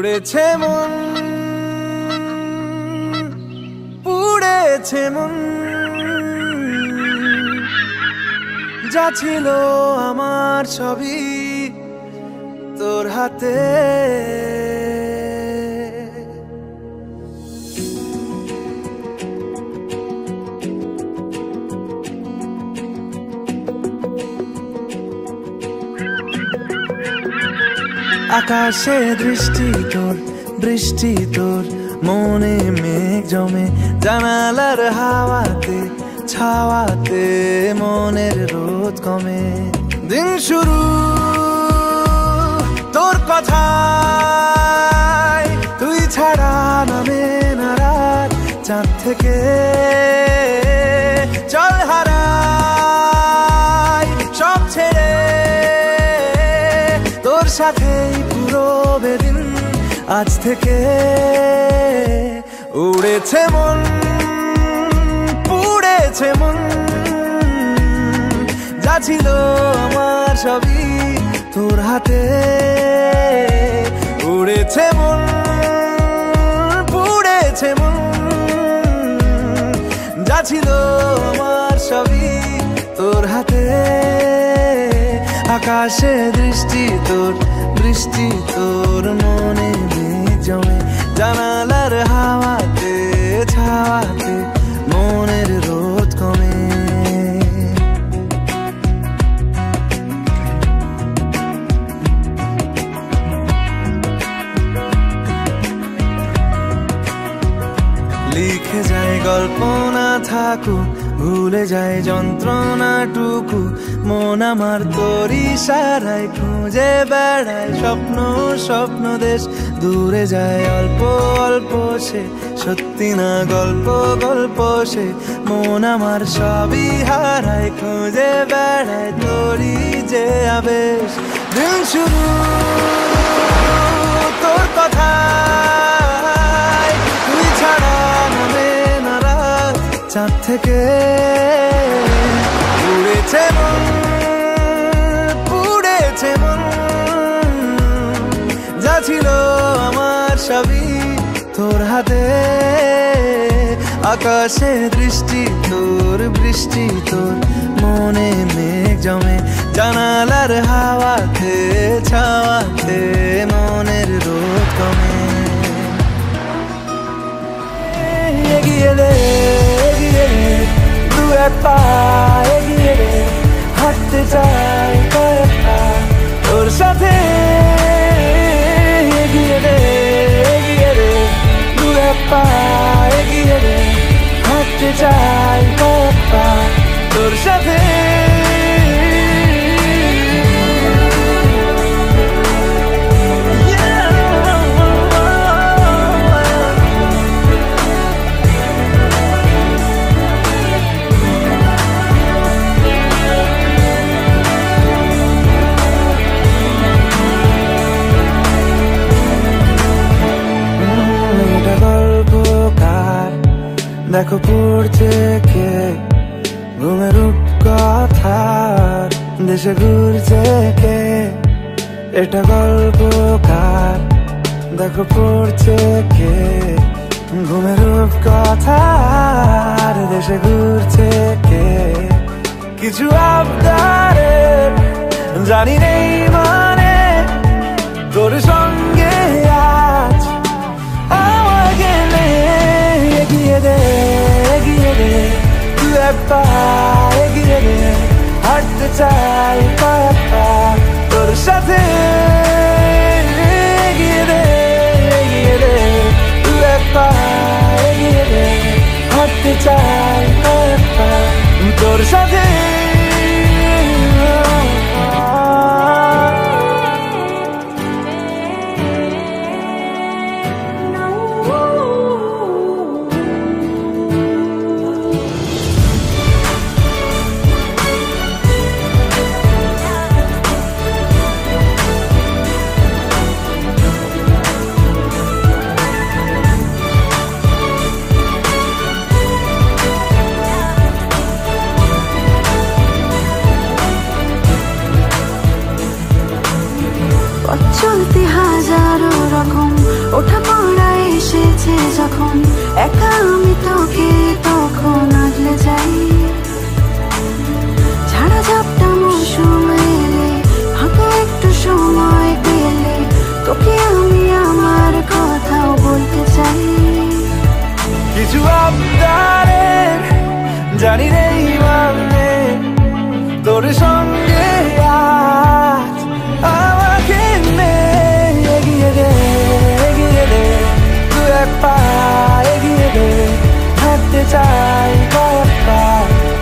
উড়েছে মন, পুড়েছে মন, যা ছিল আমার সবই তোর হাতে। আকাশে দৃষ্টি তোর, বৃষ্টি তোর, মনে মেঘ জমে, জানালার হাওয়াতে ছাওয়াতে মনের রোদ কমে। দিন শুরু তোর কথায়, তুই ছাড়া নামে না রাত, চাঁদ থেকে চল হারাই সব ছেড়ে, তোর সাথেই পুরো বেদিন আজ থেকে। উড়েছে মন, পুড়েছে মন, যা ছিল আমার সবই তোর হাতে। উড়েছে মন, পুড়েছে মন, যা ছিল আমার সবই তোর হাতে। আকাশে দৃষ্টি তোর, বৃষ্টি তোর, মনে মেঘ জমে, জানালার হাওয়াতে ছাওয়াতে মনের রোদ কমে। লিখে যায় গল্প না থাকুক, ভুলে যায় যন্ত্রণাটুকু, মন আমার তোর ইশারায় খুঁজে বেড়ায় স্বপ্ন স্বপ্ন দেশ। দূরে যায় অল্প অল্প সে, সত্যি না গল্প গল্প সে, মন আমার সবই হারায় খুঁজে বেড়ায় তোরই যে আবেশ। দিন শুরু তোর কথায়, তুই ছাড়া নামে না রাত, চাঁদ থেকে। উড়েছে মন, পুড়েছে মন, যা ছিল আমার সবই তোর হাতে। আকাশে দৃষ্টি তোর, বৃষ্টি তোর, মনে মেঘ জমে, জানালার হাওয়াতে ছাওয়াতে মনের রোদ কমে। এগিয়ে দে, এগিয়ে দে, দু এক পা এগিয়ে দে, হাঁটতে চাই কয়েক পা তোর সাথে। এগিয়ে দে, এগিয়ে দে, দু এক পা এগিয়ে দে, হাঁটতে চাই কয়েক পা তোর সাথে। দেখো পড়ছে কে ঘুমের রূপকথার দেশে ঘুরছে কে, এটা গল্পকার। দেখো পড়ছে কে ঘুমের রূপকথার দেশে ঘুরছে কে। কিছু আবদারের জানি নেই মানে, তোর সঙ্গে আজ আমার গেলে। এগিয়ে দে, এগিয়ে দে, দু এক পা এগিয়ে দে, হাঁটতে চাই কয়েক পা তোর সাথে। এগিয়ে দে, এগিয়ে দে, দু এক পা এগিয়ে দে, হাঁটতে চাই কয়েক পা তোর সাথে। যখন একা আমি তোকে তখন আগলে যাই। ঝাড়া ঝাপটা মৌসুম এলে ফাঁকা একটু সময় পেলে তোকে আমি আমার কথাও বলতে চাই। কিছু আবদারের জানি নেই মানে তোর সঙ্গে আজ আমাকে এগিয়ে দে তুই এক পা এগিয়ে দে, হাঁটতে চাই কয়েক পা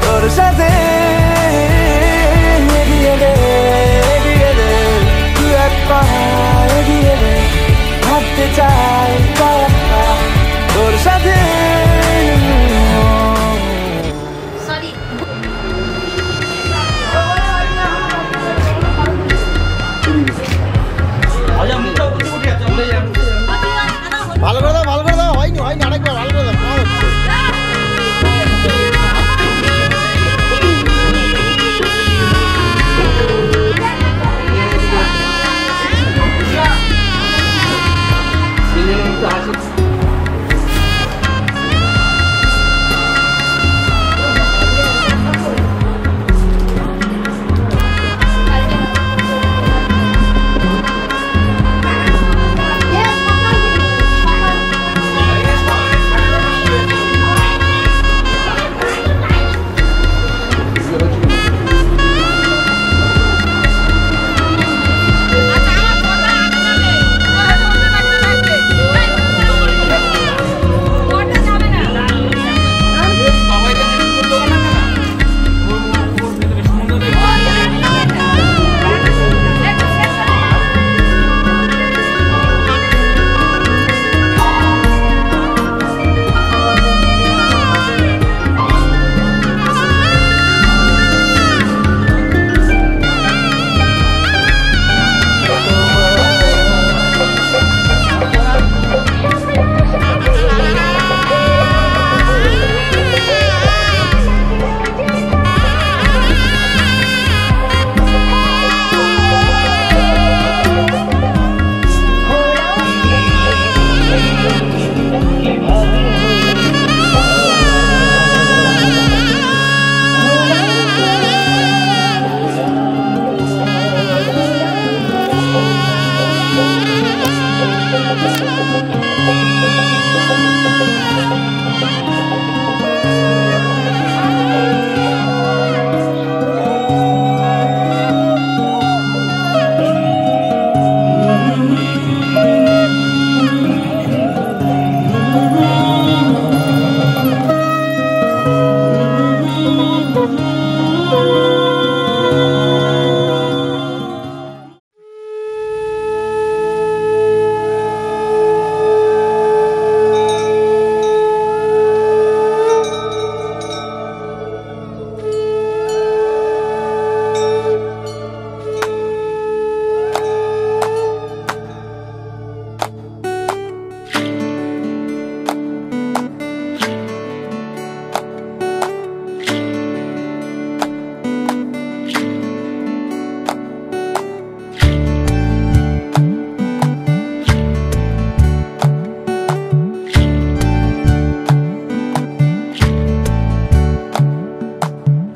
তোর সাথে। এগিয়ে দে তুই এক পা এগিয়ে দে, হাঁটতে চাই কয়েক পা তোর সাথে। ভালো করে দাও, ভালো করে দাও। হয়নি হয়নি, আরেকবার ভালো করে দাও।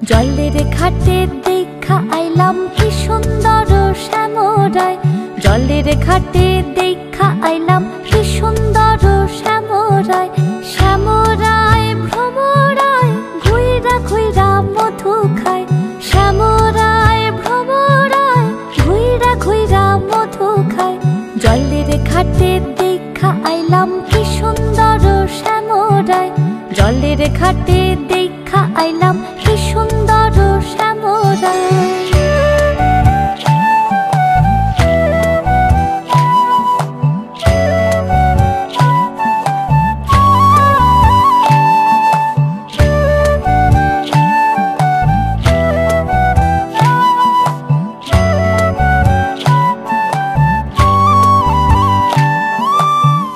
জলের ঘাটে দেখা আইলাম কি সুন্দর শ্যামরায়। জলের ঘাটে দেখা আইলাম কি সুন্দর শ্যামরায়। শ্যামরায় ভ্রমরায় ঘুইরা ঘুইরা মধু খায়। শ্যামরায় ভ্রমরায় ঘুইরা ঘুইরা মধু খায়। জলের ঘাটে দেখা আইলাম কি সুন্দর শ্যামরায়। জলের ঘাটে দেখা আইলাম কি সুন্দর শ্যামরায়।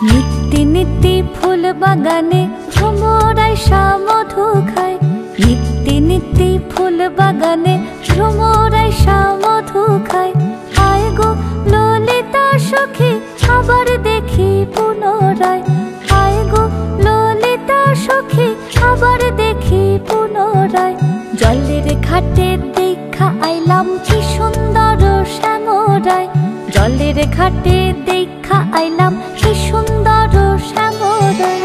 নিত্যি নিত্যি ফুল বাগানে ভ্রমরায় মধু খায়। নিত্যি নিত্যি ফুল বাগানে ভ্রমরায় মধু খায়। আয় গো ললিতা সখী আবার দেখি পুনরায়। আয় গো শ্যামরায় জলের ঘাটে দেখা আইলাম কি সুন্দর শ্যামরায় জলের ঘাটে দেখা আইলাম কি সুন্দর শ্যামরায়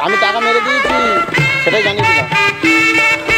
আমি টাকা মেরে দিয়েছি সেটাই জানিয়ে দিলাম।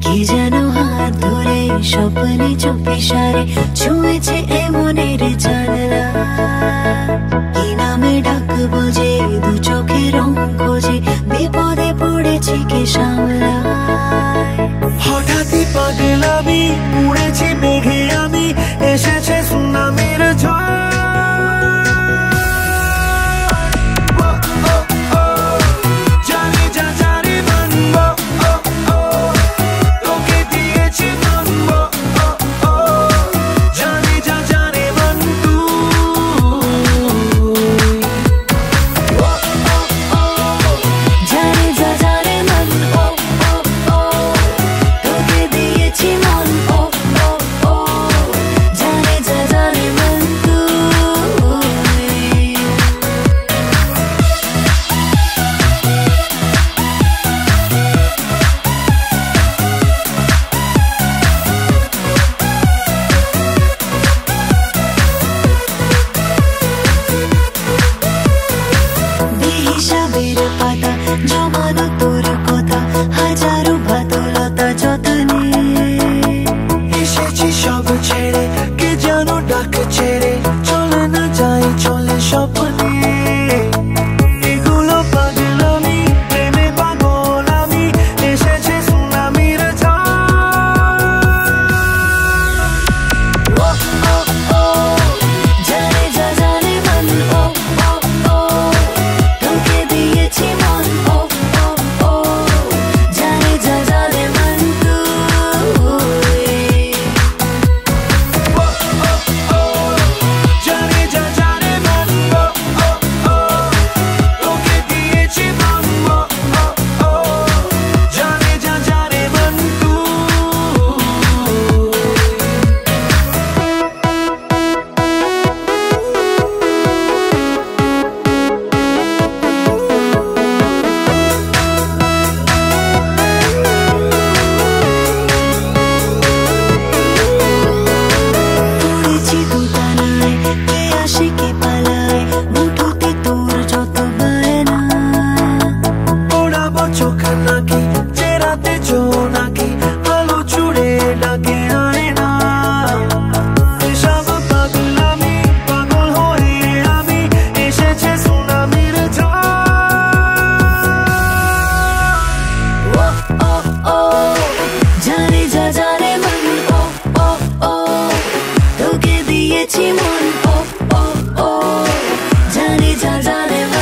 কি যেন হাত ধরে স্বপ্নে চুপি সারে ছুঁয়েছে এমনের জানলা কি নামে ডাকবো যে দু চোখে রং খোঁজে বিপদে পড়েছে কে সামলা হঠাৎই পাগলামি উড়েছি মেঘে আমি এসেছে সুনামির ঝড় তোকে দিয়েছি মন নাকি চেরাতে চো নাকি আলো চুড়ে ডাকে আয় না এসব পাগলামি পাগল হয়ে আমি এসেছে সুনামির ঝড় ও ও ও জানে যা জানে মন ও ও ও তোকে দিয়েছি মন ও ও ও জানে যা জানে মন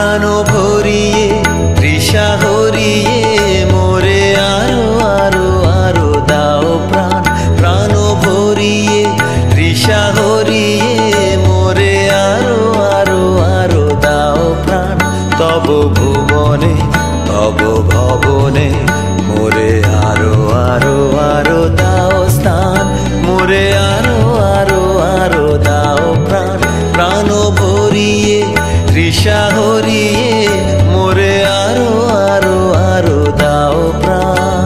প্রাণ ভরিয়ে তৃষা হরিয়ে মোরে আরো আরো আরো দাও প্রাণ প্রাণ ভরিয়ে তৃষা হরিয়ে মোরে আরো আরো আরো দাও প্রাণ তব ভুবনে তব ভবনে মোরে আরো আরো আরো দাও স্থান মোরে আরো আরো আরো দাও প্রাণ প্রাণ ভরিয়ে তৃষা হরিয়ে মোরে আরো আরো আরো দাও প্রাণ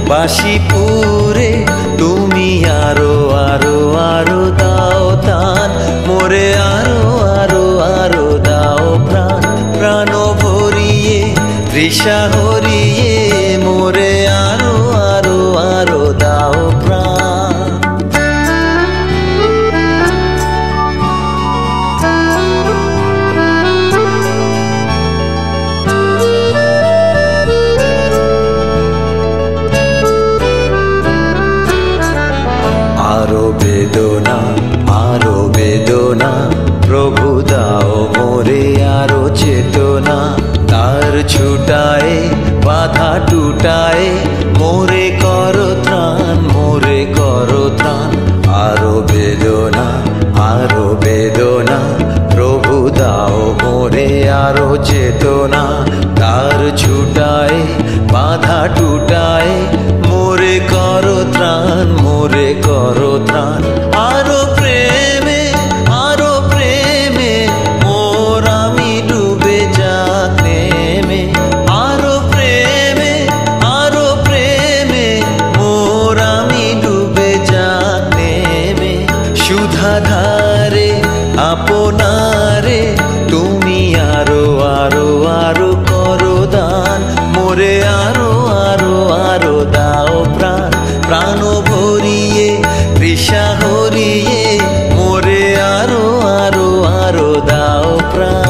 বাঁশিপুরে তুমি আরো আরো আরো দাও তান মোরে আরো আরো আরো দাও প্রাণ প্রাণ ভরিয়ে তৃষা হরিয়ে মোরে আরো আরো আরো দাও প্রাণ আরো বেদনা প্রভু দাও মোরে আরো চেতনা তার ছুটায় বাধা টুটায় মোরে করো ত্রাণ আরো বেদনা প্রভু দাও মোরে আরো চেতনা তার ছুটায় বাধা টুটায় মোরে করো ত্রাণ আরো প্রেমে মোর আমি ডুবে যাক নেমে আরো প্রেমে মোর আমি ডুবে যাক নেমে সুধাধারে আপনারে তুমি আরো আরো আরো করো দান মোরে আরো আরো আরো দাও প্রাণ প্রাণ ভরিয়ে তৃষা হরিয়ে মোরে আরো আরো আরো দাও প্রাণ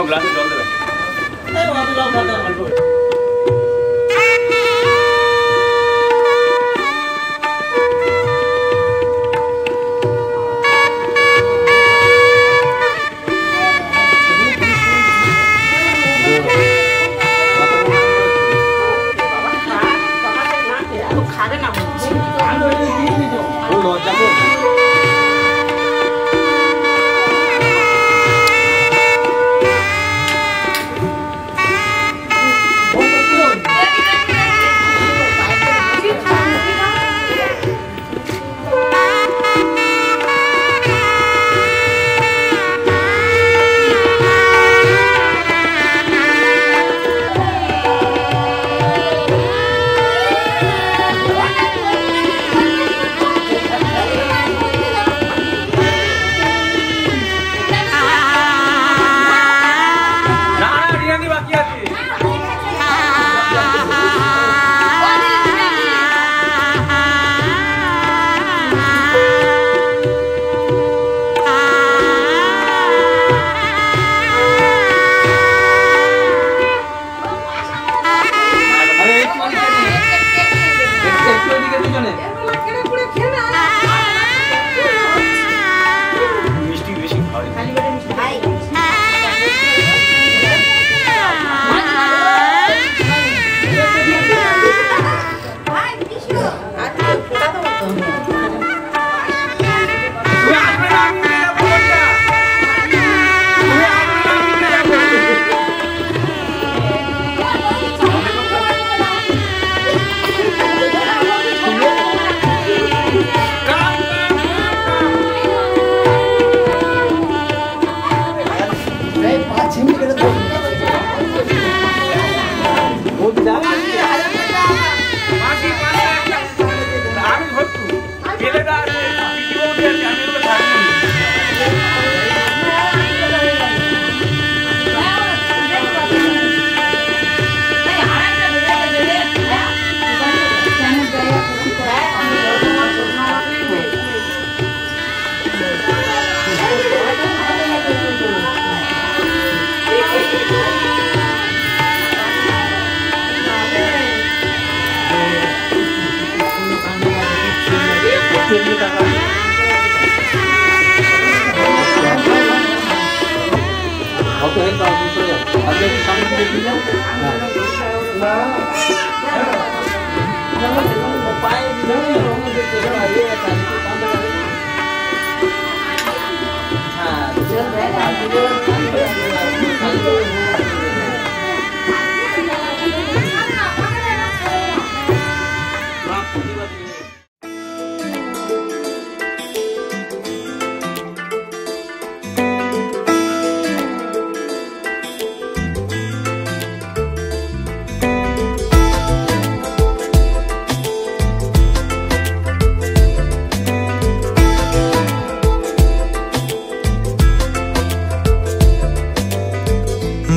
গ্লাসে জল দেবে খাবে না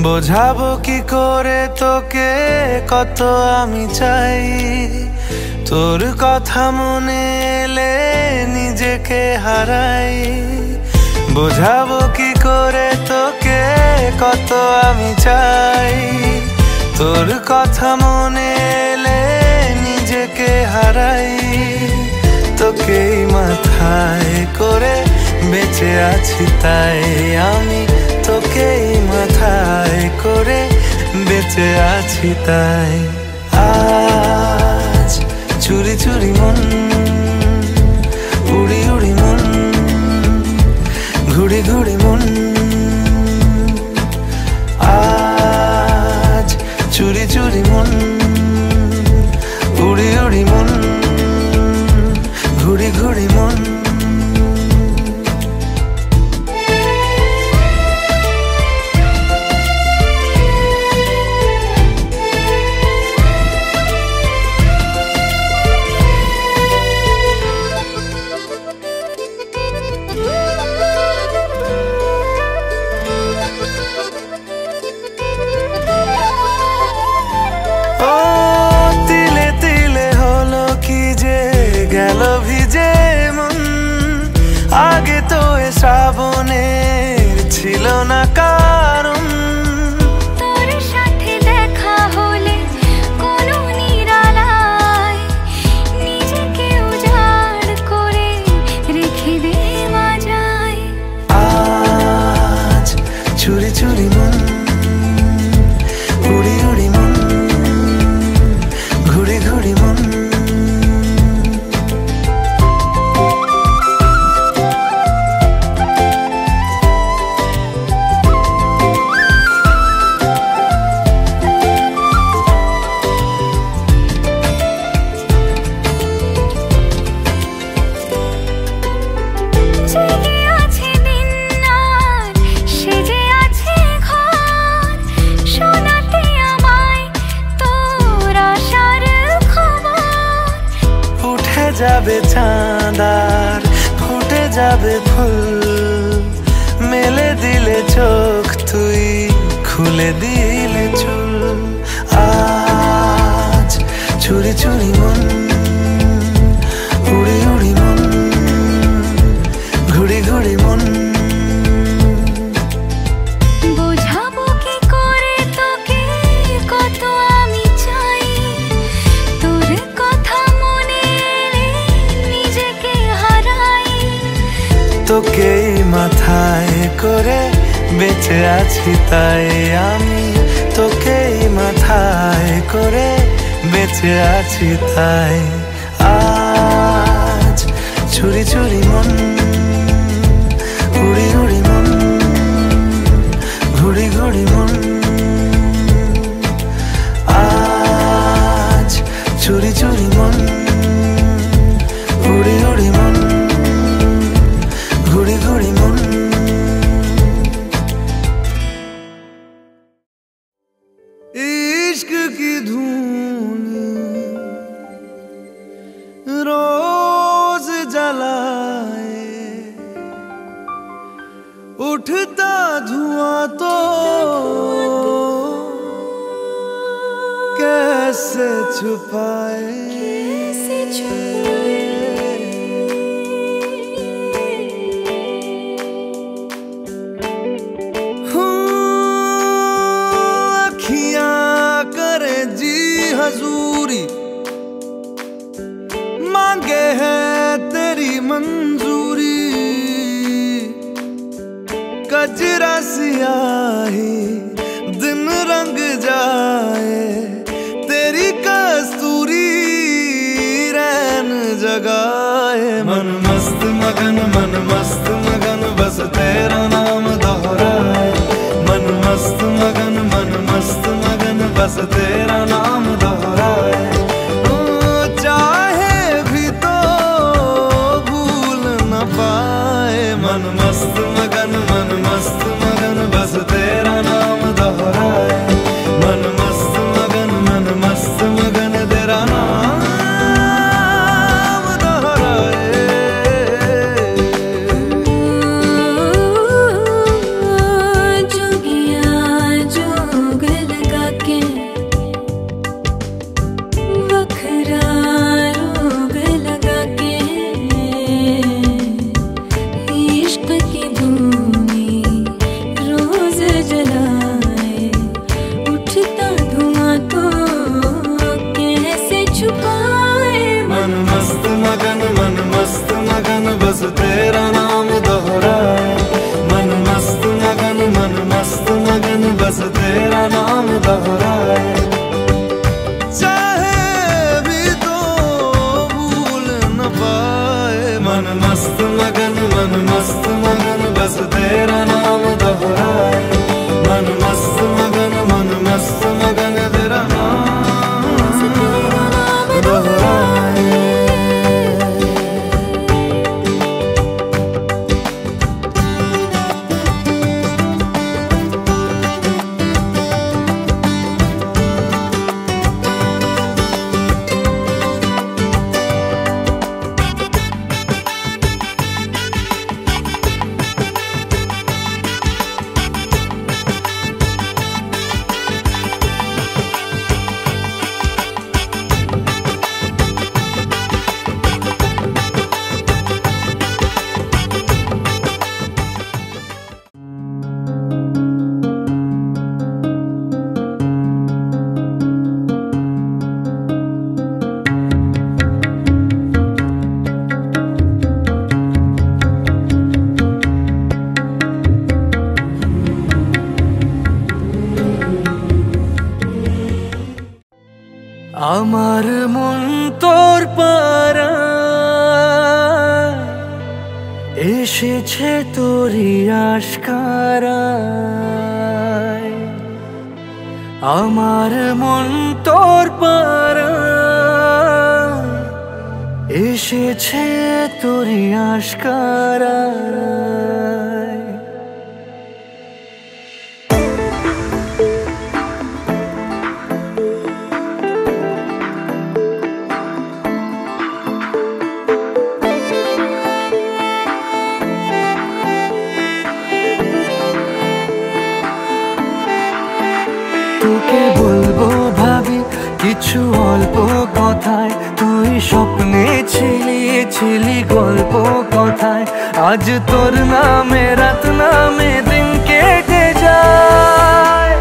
বোঝাবো কি করে তোকে কত আমি চাই, তোর কথা মনে এলে নিজেকে হারাই। বোঝাবো কি করে তোকে কত আমি চাই, তোর কথা মনে এলে নিজেকে হারাই। তোকেই মাথায় করে বেঁচে আছি তাই আমি, তোকেই মাথায় করে বেঁচে আছি তাই। আজ চুরি চুরি মন, উড়ি উড়ি মন, ঘুড়ি ঘুড়ি মন। আজ চুরি চুরি মন, উড়ি উড়ি মন, ঘুড়ি ঘুড়ি মন। আগে তো এ শ্রাবণের ছিল না কারণ, তোর সাথে দেখা হলে কোনো নিরালায় নিজেকে উজাড় করে রেখে দেওয়া যায়। আজ চুরি চুরি মন, উড়ি উড়ি মন, ঘুড়ি ঘুড়ি মন। যাবে চাঁদার ফুটে যাবে ফুল, মেলে দিলে চোখ তুই খুলে দিলে চুল। আজ চুরি চুরি মন, উড়ি উড়ি মন, ঘুড়ি ঘুড়ি মন। বোঝাবো কি করে তোকে কত আমি চাই, তোর কথা মনে এলে নিজেকে হারাই। তোকেই মাথায় করে বেঁচে আছি তাই আমি, তোকেই মাথায় করে বেঁচে আছি তাই। আজ চুরি চুরি মন, উড়ি উড়ি মন, ঘুড়ি ঘুড়ি মন। আজ চুরি চুরি মন, উড়ি উড়ি মন, ঘুড়ি ঘুড়ি মন। इश्क की धून रोज जलाए, उठता धुआं तो कैसे छुपाए। हजूरी मांगे है तेरी मंजूरी, कजरा सियाही दिन रंग लगाए मन मस्त मगन बस तेरा नाम दोहराए मन मस्त मगन बस तेरा नाम दोहराए चाहे भी तो भूल न पाए मन मस्त मगन बस तेरा नाम दोहराए मन मस्त मगन तेरा नाम बस तेरा नाम दोहराए मन मस्त मगन बस तेरा नाम दोहराए चाहे भी तो भूल न पाए मन मस्त मगन बस तेरा नाम दोहराए मन मस्त मगन तेरा नाम दोहराए আমার মন তোর পাড়ায় এসেছে তোরই আশকারায় আমার মন তোর পাড়ায় এসেছে তোরই আশকারায় তোকে বলবো ভাবি কিছু অল্প কথায় তুই স্বপ্নে ছিলি গল্প কথায় আজ তোর নামে রাত নামে দিন কেটে যায়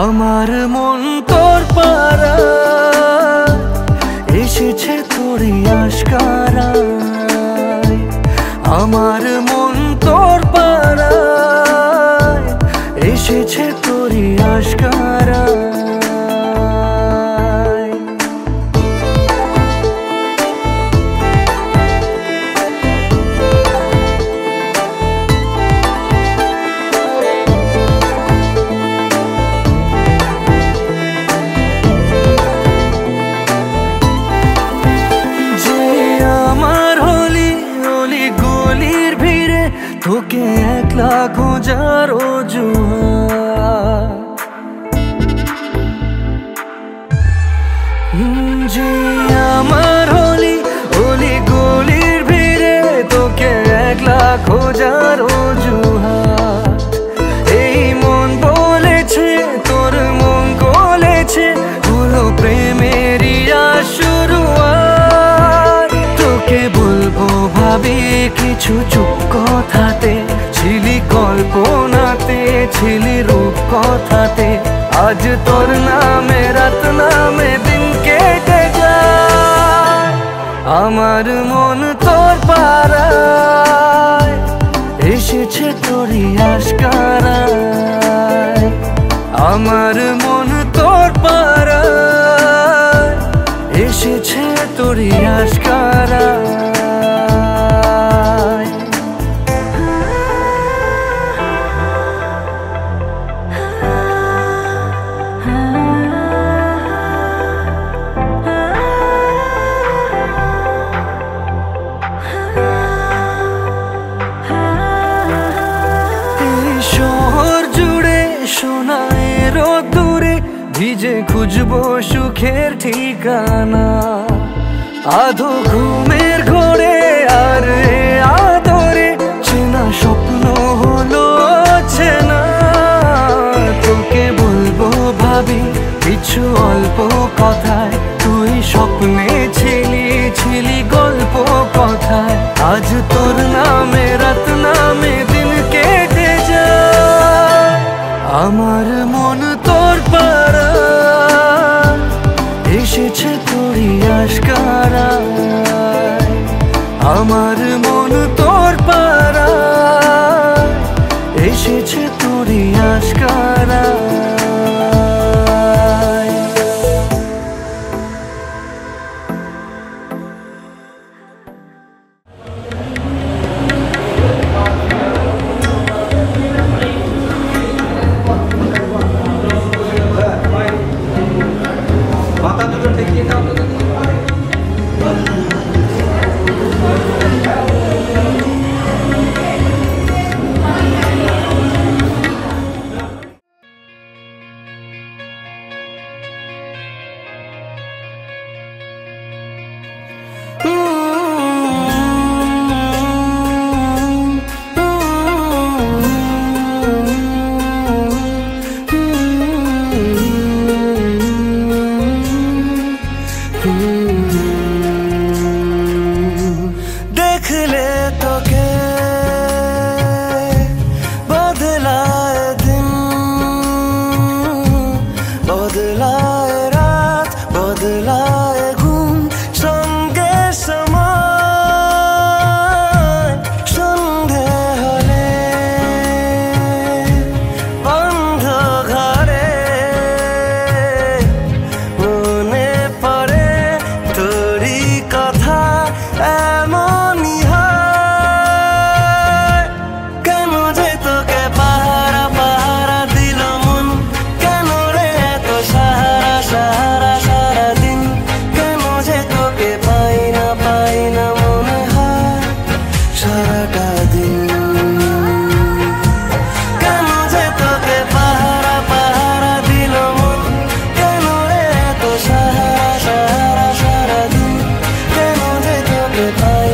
আমার মন তোর পাড়ায় এসেছে তোরই আশকারায় আমার মন তোর পাড়ায় এসেছে তোরই আশকারায় তোকে একলা খোঁজার যে আমার হলি অলি গলির ভিড়ে তোকে একলা খোঁজার অজুহাত এই মন বলেছে তোর মন গলেছে হলো প্রেমেরই শুরুয়াত তোকে বলবো ভাবি কিছু চুপ কথাতে ছিলি কল্পনাতে ছিলি রূপ কথাতে আজ তোর নামে রাত নামে দিন কেটে যায় আমার মন তোর পাড়ায় এসেছে তোরই আশকারায় আমার মন তোর পাড়ায় এসেছে তোরই আশকারায় ভিজে খুঁজবো সুখের ঠিকানা, আধো ঘুমের ঘোরে আর আদরে চেনা স্বপ্ন হলো চেনা। তোকে বলবো ভাবি কিছু অল্প কথায়, তুই স্বপ্নে ছিলি গল্প কথায়। আজ তোর নামে রাত নামে দিন কেটে যায়, আমার মন তোর পাড়া এসেছে তোরই আশকারায়। আমার মন তোর পাড়া এসেছে তোরই আশকারায়। देखले तो के बदलाए दिन, बदलाए रात, बदलाए घुम संगे समय। सन्धे हले बंध घरे मने पड़े तोरी कथा। এমনই হয় কেন যে তোকে পাহারা পাহারা দিল মন, কেন রে এত সাহারা সাহারা সারাদিন। কেন যে তোকে পাই না মনে হয় সারাটা দিন। কেন যে তোকে পাহারা পাহারা দিল মন, কেন রে এত সাহারা সাহারা সারাদিন। কেন যে তোকে পাই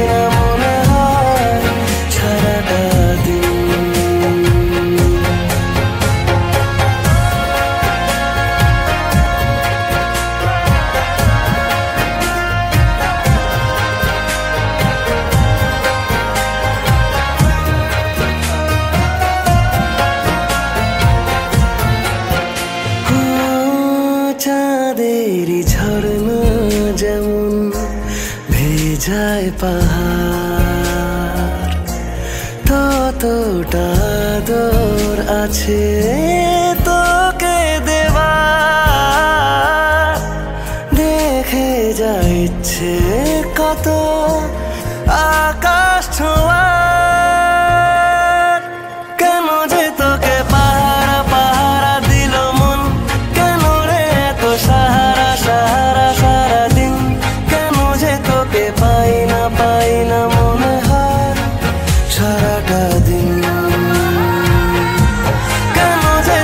না মনে হয় সারাটা দিন। চাঁদেরই ঝর্ণা যেমন ভেজায় পাহাড়, ততটা আদর আছে তোকে দেওয়ার। দেখে যা ইচ্ছে কত আকাশ ছোঁয়ার। কেন যে তোকে পাহারা পাহারা দিল মন, কেন রে এত সাহারা সাহারা সারাদিন। কেন যে তোকে পাই না মনে হয় সারাটা দিন। কেন যে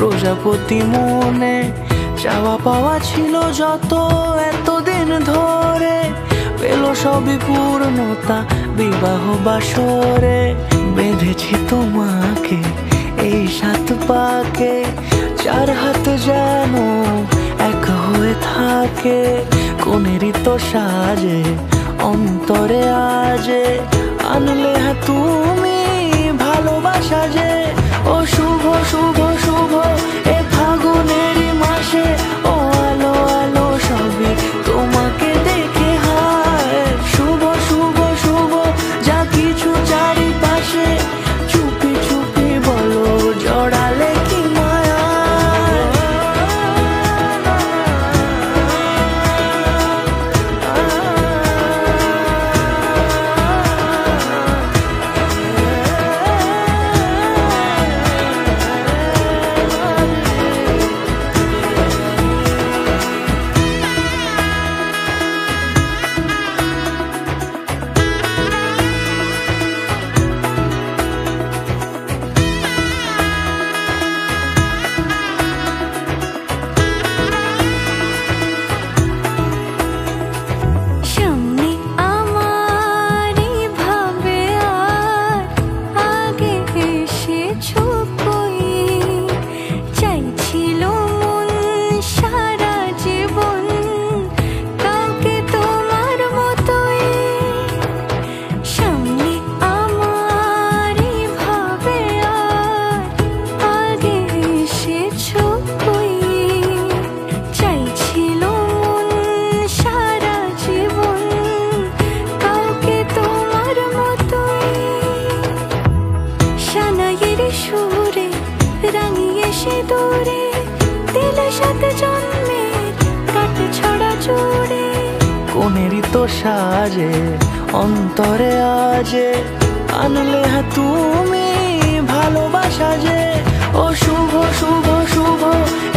প্রজাপতি মনে চাওয়া পাওয়া ছিল যত এতদিন ধরে, পেল সবই পূর্ণতা বিবাহ বাসরে। বেঁধেছি তোমাকে এই 7 পাকে, 4 হাত যেন এক হয়ে থাকে। কোনেরই তো সাজে অন্তরে আজে, আনলে হ্যাঁ তুমি ভালোবাসা যে। ও শুভ শুভ শুভ এ ফাগুনেরই মাসে, ও আলো আলো সবই তোমাকে দেখে হায়। শুভ শুভ শুভ যা কিছু চারিপাশে, চুপি চুপি বলো জড়ালে কি মায়া। কোনেরই তো সাজে অন্তরে আজে, আনলে হ্যাঁ তুমি ভালোবাসা যে। ও শুভ শুভ শুভ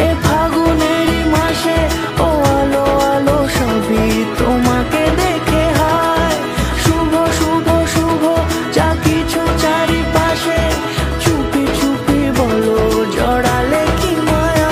এ ফাগুনেরই মাসে, ও আলো আলো সবই তোমাকে দেখে হায়। শুভ শুভ শুভ যা কিছু চারিপাশে, চুপি চুপি বলো জড়ালে কি মায়া।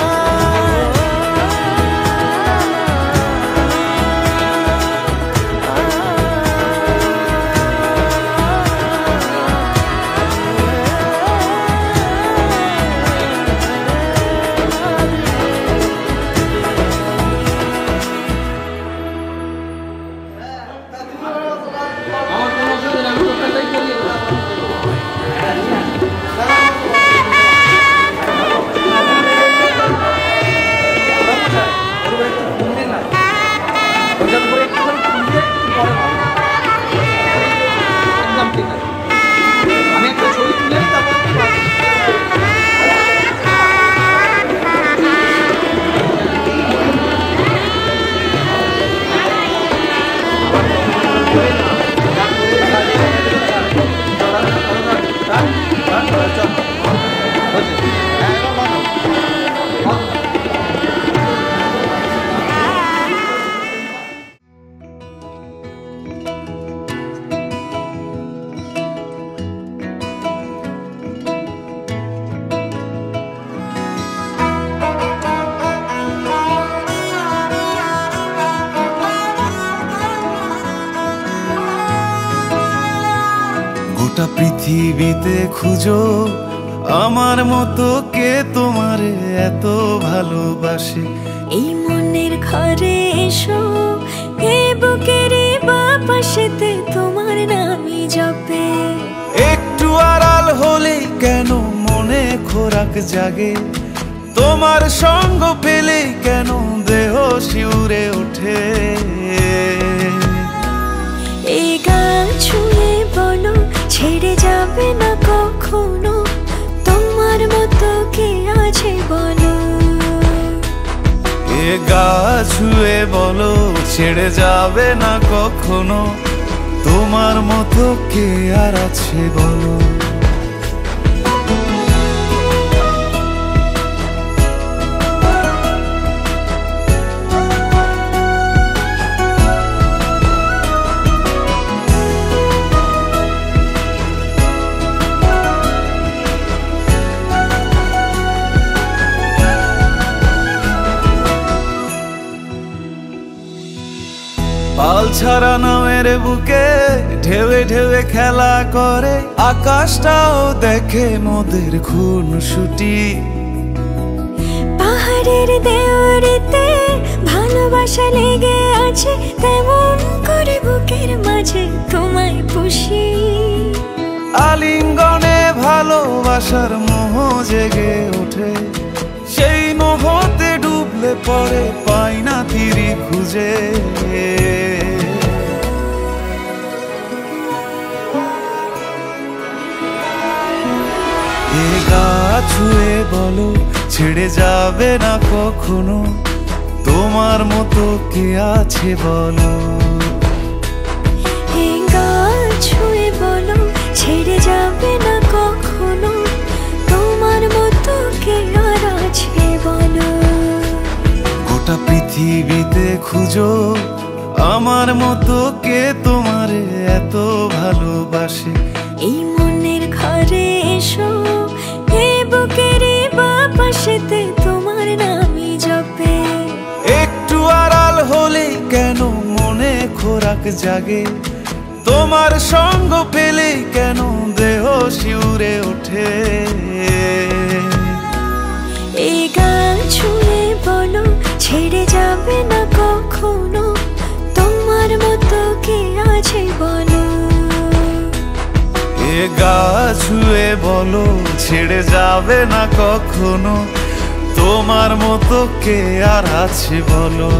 গোটা পৃথিবীতে খুঁজো আমার মতো কে তোমারে এত ভালোবাসে। এই মনের ঘরে এসো, এই বুকের বাপাশেতে তোমার নামই জপে। একটু আড়াল হলে কেন মনে খোরাক জাগে, তোমার সঙ্গ পেলে কেন দেহ শিউরে ওঠে। এই গান ছুঁয়ে বলো ছেড়ে যাবে না কখনো, তোমার মতো কে আছে বলো। এ গা ছুঁয়ে বলো ছেড়ে যাবে না কখনো, তোমার মতো কে আর আছে বলো। ধরা নামের বুকে ঢেউে ঢেউে খেলা করে, আকাশটাও দেখে মোদের খুনসুটি। পাহাড়ের দেওয়ারিতে ভালোবাসা লেগে আছে, তেমন করে বুকের মাঝে তোমায় পুষি। আলিঙ্গনে ভালোবাসার মোহ জেগে ওঠে, সেই মোহতে ডুবলে পরে পাই না তীরি খুঁজে। এ গা ছুঁয়ে বলো ছেড়ে যাবে না কখনো, তোমার মতো কে আছে বলো। এই গা ছুঁয়ে বলো ছেড়ে যাবে না কখনো, তোমার মতো কে আর আছে বলো। গোটা পৃথিবীতে খুঁজো আমার মতো কে তোমারে এত ভালোবাসে। এই মনের ঘরে এসো, এই বুকের বাপাশেতে তোমার নামই জপে। একটু আড়াল হলে কেন মনে খোরাক জাগে, তোমার সঙ্গ পেলে কেন দেহ শিউরে ওঠে। এই গান ছুঁয়ে বলো ছেড়ে যাবে না কখনো, তোমার মতো কে আছে বলো। এ গা ছুঁয়ে বলো ছেড়ে যাবে না কখনো, তোমার মতো কে আর আছে বলো।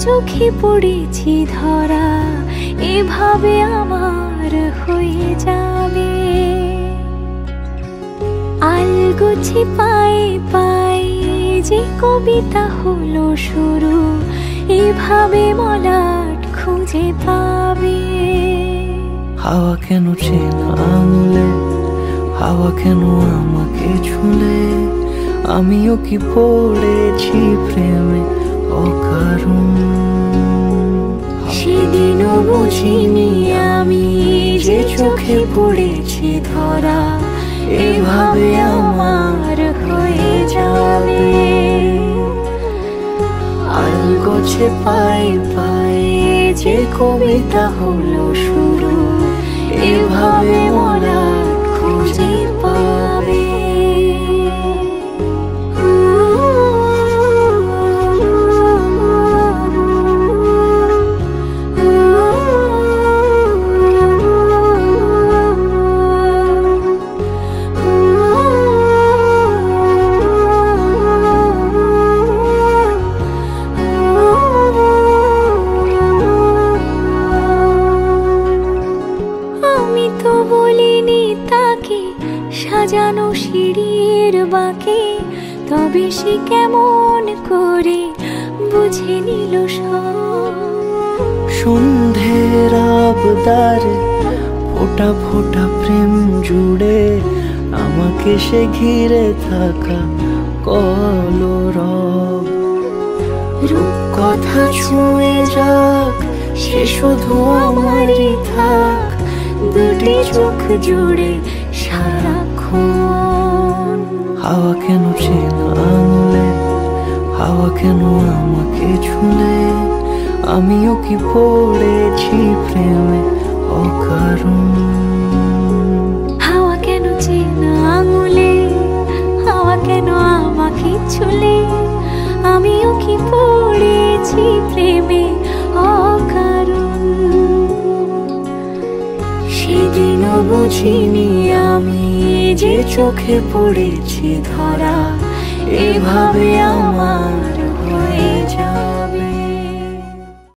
চোখে পড়েছি ধরা, এভাবে আমার হয়ে যাবে। আলগোছে পায়ে পায়ে যে কবিতা হলো শুরু, এভাবে মলাট খুঁজে পাবে। হাওয়া কেন চেনা আঙুলে, হাওয়া কেন আমাকে ছুলে, আমিও কি পড়েছি প্রেমে অকারণ। সেদিনও বুঝিনি আমি যে চোখে পড়েছি ধরা, এভাবে আমার হয়ে যাবে। আলগোছে পায়ে পায়ে যে কবিতা হলো শুরু, এভাবে মলাট খুঁজে পাবে। সাজানো সিঁড়ির বাঁকে, তবে সে কেমন করে বুঝে নিল সব। সন্ধ্যের আবদারে ফোটা ফোটা প্রেম জুড়ে, আমাকে সে ঘিরে থাকা কলরব। রূপকথা ছুঁয়ে যাক, সে শুধু আমারই থাক, দুটি চোখ জুড়ে সারাক্ষণ। হাওয়া কেন চেনা আঙুলে, হাওয়া কেন আমাকে ছুলে, আমিও কি পড়েছি প্রেমে অকারণ। হাওয়া কেন চেনা আঙুলে, হাওয়া কেন আমাকে ছুলে, আমিও কি পড়েছি প্রেমে অকারণ। সেদিনও বুঝিনি আমি যে চোখে পড়েছি ধরা, এভাবে আমার হয়ে যায়।